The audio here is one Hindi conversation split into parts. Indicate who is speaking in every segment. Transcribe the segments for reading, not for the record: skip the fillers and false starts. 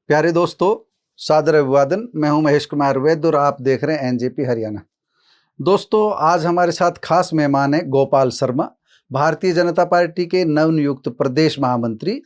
Speaker 1: प्यारे दोस्तों, सादर अभिवादन। मैं हूं महेश कुमार वैद्य और आप देख रहे हैं एनजेपी हरियाणा। दोस्तों, आज हमारे साथ खास मेहमान हैं गोपाल शर्मा, भारतीय जनता पार्टी के नवनियुक्त प्रदेश महामंत्री।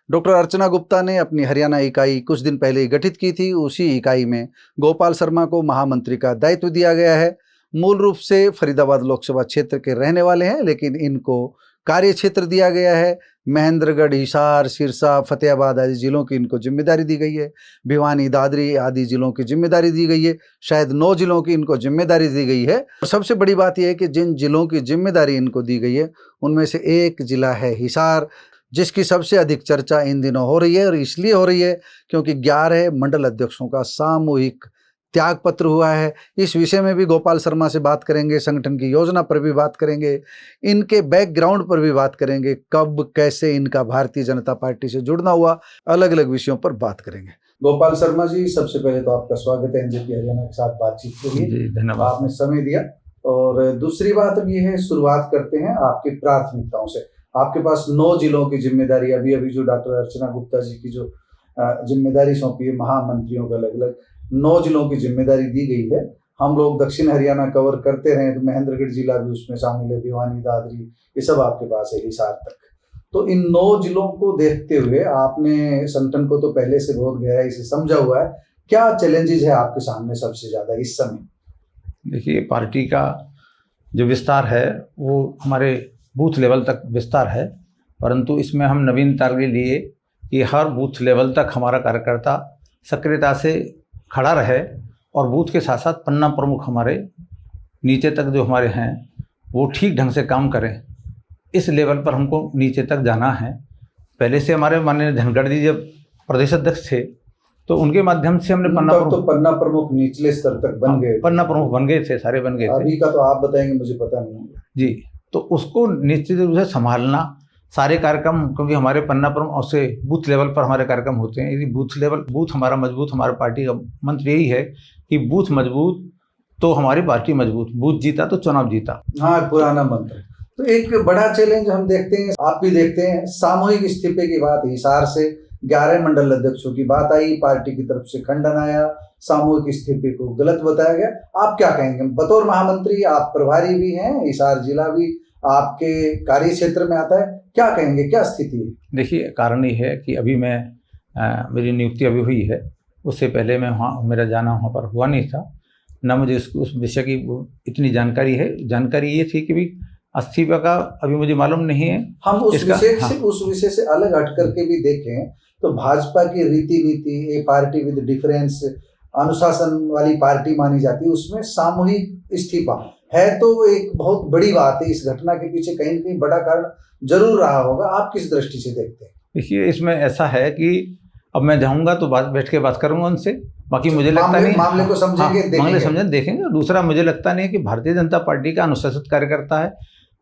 Speaker 1: डॉक्टर अर्चना गुप्ता ने अपनी हरियाणा इकाई कुछ दिन पहले ही गठित की थी। उसी इकाई में गोपाल शर्मा को महामंत्री का दायित्व दिया गया है। मूल रूप से फरीदाबाद लोकसभा क्षेत्र के रहने वाले हैं, लेकिन इनको कार्य क्षेत्र दिया गया है। महेंद्रगढ़, हिसार, सिरसा, फतेहाबाद आदि जिलों की इनको जिम्मेदारी दी गई है। भिवानी, दादरी आदि जिलों की जिम्मेदारी दी गई है। शायद 9 जिलों की इनको जिम्मेदारी दी गई है। और सबसे बड़ी बात यह है कि जिन जिलों की जिम्मेदारी इनको दी गई है उनमें से एक जिला है हिसार, जिसकी सबसे अधिक चर्चा इन दिनों हो रही है। और इसलिए हो रही है क्योंकि 11 मंडल अध्यक्षों का सामूहिक त्याग पत्र हुआ है। इस विषय में भी गोपाल शर्मा से बात करेंगे, संगठन की योजना पर भी बात करेंगे, इनके बैकग्राउंड पर भी बात करेंगे, कब कैसे इनका भारतीय जनता पार्टी से जुड़ना हुआ, अलग अलग विषयों पर बात करेंगे। गोपाल शर्मा जी, सबसे पहले तो आपका स्वागत है एनजेपी हरियाणा के साथ बातचीत के लिए।
Speaker 2: धन्यवाद,
Speaker 1: आपने समय दिया। और दूसरी बात अब ये है, शुरुआत करते हैं आपकी प्राथमिकताओं से। आपके पास 9 जिलों की जिम्मेदारी, अभी जो डॉक्टर अर्चना गुप्ता जी की जो जिम्मेदारी सौंपी है, महामंत्रियों को अलग अलग 9 जिलों की जिम्मेदारी दी गई है। हम लोग दक्षिण हरियाणा कवर करते रहे तो महेंद्रगढ़ जिला भी उसमें शामिल है, भिवानी, दादरी, ये सब आपके पास है, हिसार तक। तो इन 9 जिलों को देखते हुए आपने संगठन को तो पहले से बहुत गहराई से समझा हुआ है। क्या चैलेंजेस है आपके सामने सबसे ज्यादा इस समय?
Speaker 2: देखिए, पार्टी का जो विस्तार है वो हमारे बूथ लेवल तक विस्तार है, परंतु इसमें हम नवीनता के लिए कि हर बूथ लेवल तक हमारा कार्यकर्ता सक्रियता से खड़ा रहे और बूथ के साथ साथ पन्ना प्रमुख हमारे नीचे तक जो हमारे हैं वो ठीक ढंग से काम करें। इस लेवल पर हमको नीचे तक जाना है। पहले से हमारे माननीय धनखड़ जी जब प्रदेश अध्यक्ष थे तो उनके माध्यम से हमने
Speaker 1: पन्ना प्रमुख निचले स्तर तक बन गए,
Speaker 2: पन्ना प्रमुख बन गए थे, सारे बन गए थे।
Speaker 1: अभी का तो आप बताएंगे, मुझे पता नहीं
Speaker 2: जी। तो उसको निश्चित रूप से संभालना, सारे कार्यक्रम, क्योंकि हमारे पन्ना प्रमुख से बूथ लेवल पर हमारे कार्यक्रम होते हैं। यदि बूथ हमारा मजबूत, हमारे पार्टी का मंत्र यही है कि बूथ मजबूत तो हमारी पार्टी मजबूत, बूथ जीता तो चुनाव जीता।
Speaker 1: हाँ, पुराना मंत्र। तो एक बड़ा चैलेंज हम देखते हैं, आप भी देखते हैं, सामूहिक इस्तीफे की बात हिसार से 11 मंडल अध्यक्षों की बात आई, पार्टी की तरफ से खंडन आया, सामूहिक इस्तीफे को गलत बताया गया। आप क्या कहेंगे? बतौर महामंत्री आप प्रभारी भी हैं, हिसार जिला भी आपके कार्य क्षेत्र में आता है, क्या कहेंगे, क्या स्थिति है?
Speaker 2: देखिए, कारण ये है कि अभी मेरी नियुक्ति अभी हुई है, उससे पहले मैं वहाँ, मेरा जाना वहाँ पर हुआ नहीं था, ना मुझे उस विषय की इतनी जानकारी है। जानकारी ये थी कि भी इस्तीफा का अभी मुझे मालूम नहीं है।
Speaker 1: हम उस विषय से अलग हट करके भी देखें तो भाजपा की रीति नीति, ए पार्टी विद डिफरेंस, अनुशासन वाली पार्टी मानी जाती है, उसमें सामूहिक इस्तीफा है तो एक बहुत बड़ी बात है। इस घटना के पीछे कहीं न कहीं बड़ा कारण जरूर रहा होगा। आप किस दृष्टि से देखते हैं?
Speaker 2: देखिए, इसमें ऐसा है कि अब मैं जाऊंगा तो बैठ के बात करूंगा उनसे। बाकी मुझे लगता नहीं,
Speaker 1: मामले को समझेंगे,
Speaker 2: देखेंगे। दूसरा, मुझे लगता नहीं है कि भारतीय जनता पार्टी का अनुशासित कार्यकर्ता है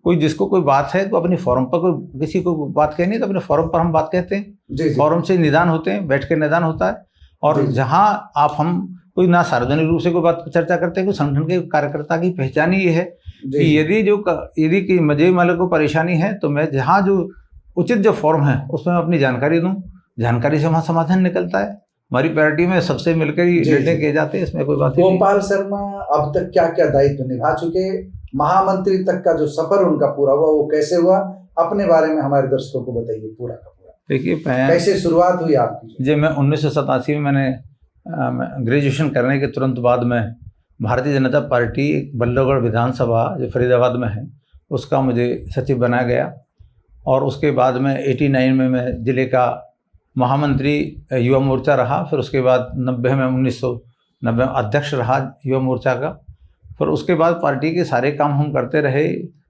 Speaker 2: कोई, जिसको कोई बात है तो अपनी फोरम पर, कोई किसी को बात कहनी है तो अपने फोरम पर हम बात कहते हैं। फोरम से निदान होते हैं, बैठ के निदान होता है। और जहाँ हम कोई ना सार्वजनिक रूप से कोई बात चर्चा करते हैं, कोई संगठन के कार्यकर्ता की पहचान ही ये है कि यदि कि मुझे मालिक को परेशानी है तो मैं जहाँ जो उचित जो फॉर्म है उसमें अपनी जानकारी दूं, जानकारी से वहाँ समाधान निकलता है। हमारी पार्टी में सबसे मिलकर ही निर्णय किए जाते हैं, इसमें कोई बात नहीं।
Speaker 1: गोपाल शर्मा अब तक क्या क्या दायित्व निभा चुके? महामंत्री तक का जो सफर उनका पूरा हुआ वो कैसे हुआ? अपने बारे में हमारे दर्शकों को बताइए पूरा का पूरा।
Speaker 2: देखिए,
Speaker 1: कैसे शुरुआत हुई आपकी?
Speaker 2: जब मैं 1987 में मैंने ग्रेजुएशन करने के तुरंत बाद में भारतीय जनता पार्टी बल्लभगढ़ विधानसभा जो फरीदाबाद में है उसका मुझे सचिव बनाया गया। और उसके बाद में 89 में मैं जिले का महामंत्री युवा मोर्चा रहा। फिर उसके बाद 1990 अध्यक्ष रहा युवा मोर्चा का। फिर उसके बाद पार्टी के सारे काम हम करते रहे।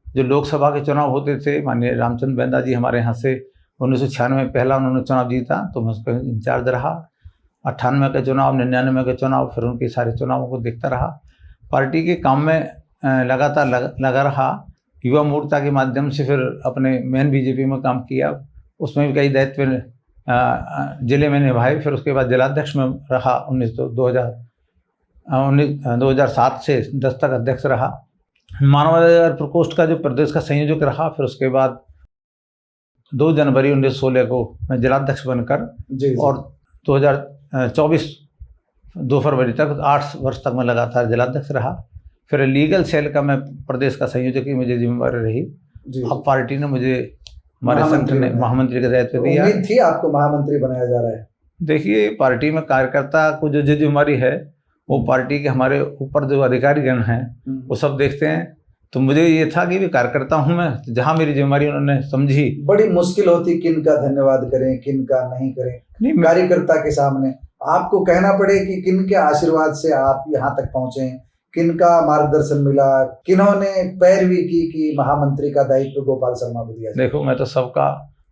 Speaker 2: जो लोकसभा के चुनाव होते थे, माननीय रामचंद्र बेंदा जी हमारे यहाँ से 1996 में पहला उन्होंने चुनाव जीता तो मैं उसका इंचार्ज रहा। 98 के चुनाव, 99 के चुनाव, फिर उनके सारे चुनावों को देखता रहा। पार्टी के काम में लगातार लगा रहा। युवा मोर्चा के माध्यम से फिर अपने मेन बीजेपी में काम किया, उसमें भी कई दायित्व जिले में निभाए। फिर उसके बाद जिलाध्यक्ष में रहा 2007 से 10 तक अध्यक्ष रहा। मानवाधिकार प्रकोष्ठ का जो प्रदेश का संयोजक रहा। फिर उसके बाद 2 जनवरी 1916 को मैं जिलाध्यक्ष बनकर और 24 2 फरवरी तक 8 वर्ष तक मैं लगातार जिलाध्यक्ष रहा। फिर लीगल सेल का मैं प्रदेश का संयोजक की मुझे जिम्मेवारी रही। अब पार्टी ने मुझे हमारे संगठन ने महामंत्री का दायित्व दिया।
Speaker 1: उम्मीद थी आपको महामंत्री बनाया जा रहा है?
Speaker 2: देखिए, पार्टी में कार्यकर्ता को जो जिम्मेवारी है वो पार्टी के हमारे ऊपर जो अधिकारीगण हैं वो सब देखते हैं। तो मुझे ये था कि भी कार्यकर्ता हूँ मैं, जहाँ मेरी जिम्मेवारी उन्होंने समझी।
Speaker 1: बड़ी मुश्किल होती किन का धन्यवाद करें किन का नहीं करें। कार्यकर्ता के सामने आपको कहना पड़े कि किन के आशीर्वाद से आप यहाँ तक पहुंचे, किन का मार्गदर्शन मिला, किन्होंने पैरवी की कि महामंत्री का दायित्व गोपाल शर्मा को दिया जाए?
Speaker 2: देखो, मैं तो सबका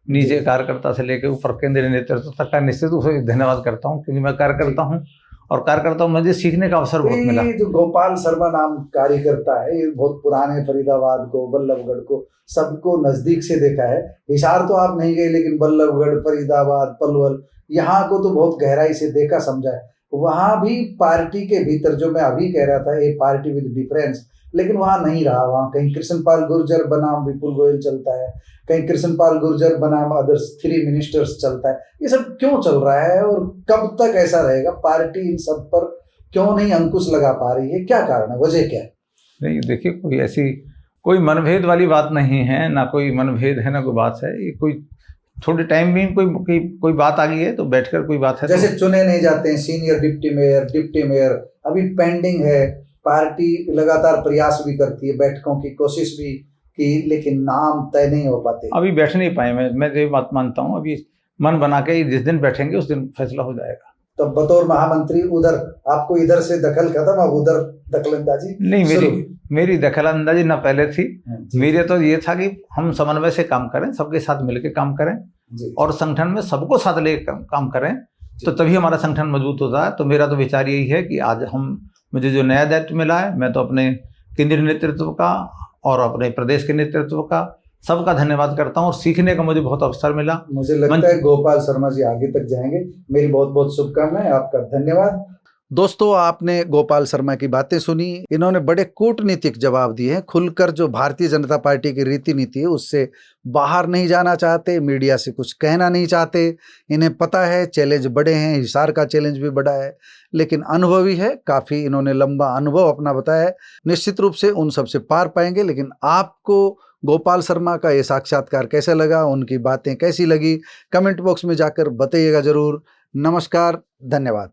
Speaker 2: नीचे कार्यकर्ता से लेकर ऊपर केंद्रीय नेतृत्व तक का निश्चित रूप से धन्यवाद करता हूँ, क्योंकि मैं कार्यकर्ता हूँ और कार्यकर्ता हूँ, मुझे सीखने का अवसर बहुत मिला।
Speaker 1: जो गोपाल शर्मा नाम कार्यकर्ता है, ये बहुत पुराने फरीदाबाद को, बल्लभगढ़ को सबको नजदीक से देखा है। हिसार तो आप नहीं गए, लेकिन बल्लभगढ़, फरीदाबाद, पलवल यहाँ को तो बहुत गहराई से देखा समझा है। वहां भी पार्टी के भीतर, जो मैं अभी कह रहा था, एक पार्टी विद डिफरेंस, लेकिन वहां नहीं रहा। वहां कहीं कृष्णपाल गुर्जर बनाम विपुल गोयल चलता है, कहीं कृष्णपाल गुर्जर बनाम अदर्स 3 मिनिस्टर्स चलता है। ये सब क्यों चल रहा है और कब तक ऐसा रहेगा? पार्टी इन सब पर क्यों नहीं अंकुश लगा पा रही है? क्या कारण है, वजह क्या है?
Speaker 2: नहीं, देखिए, कोई ऐसी कोई मनभेद वाली बात नहीं है, ना कोई मनभेद है, ना कोई बात है। ये कोई थोड़े टाइम में कोई बात आ गई है तो बैठकर कोई बात है।
Speaker 1: जैसे तो चुने नहीं जाते हैं सीनियर डिप्टी मेयर अभी पेंडिंग है। पार्टी लगातार प्रयास भी करती है, बैठकों की कोशिश भी की, लेकिन नाम तय नहीं हो पाते।
Speaker 2: अभी बैठ नहीं पाए। मैं ये बात मानता हूँ, अभी मन बना के जिस दिन बैठेंगे उस दिन फैसला हो जाएगा।
Speaker 1: तो बतौर महामंत्री उधर आपको इधर से दखल खत्म, अब उधर दखलंदाजी
Speaker 2: नहीं। मेरी दखलंदाजी न पहले थी। मेरे तो ये था कि हम समन्वय से काम करें, सबके साथ मिलकर काम करें और संगठन में सबको साथ लेकर काम करें, तो तभी हमारा संगठन मजबूत होता है। तो मेरा तो विचार यही है कि आज मुझे जो नया दायित्व मिला है, मैं तो अपने केंद्रीय नेतृत्व का और अपने प्रदेश के नेतृत्व का सबका धन्यवाद करता हूं और सीखने का मुझे बहुत अवसर मिला।
Speaker 1: मुझे लगता है गोपाल शर्मा जी आगे तक जाएंगे। मेरी बहुत बहुत शुभकामनाएं, आपका धन्यवाद। दोस्तों, आपने गोपाल शर्मा की बातें सुनी। इन्होंने बड़े कूटनीतिक जवाब दिए हैं, खुलकर जो भारतीय जनता पार्टी की रीति नीति है उससे बाहर नहीं जाना चाहते, मीडिया से कुछ कहना नहीं चाहते। इन्हें पता है चैलेंज बड़े हैं, हिसार का चैलेंज भी बड़ा है, लेकिन अनुभवी है, काफ़ी इन्होंने लंबा अनुभव अपना बताया है। निश्चित रूप से उन सबसे पार पाएंगे। लेकिन आपको गोपाल शर्मा का ये साक्षात्कार कैसा लगा, उनकी बातें कैसी लगी, कमेंट बॉक्स में जाकर बताइएगा ज़रूर। नमस्कार, धन्यवाद।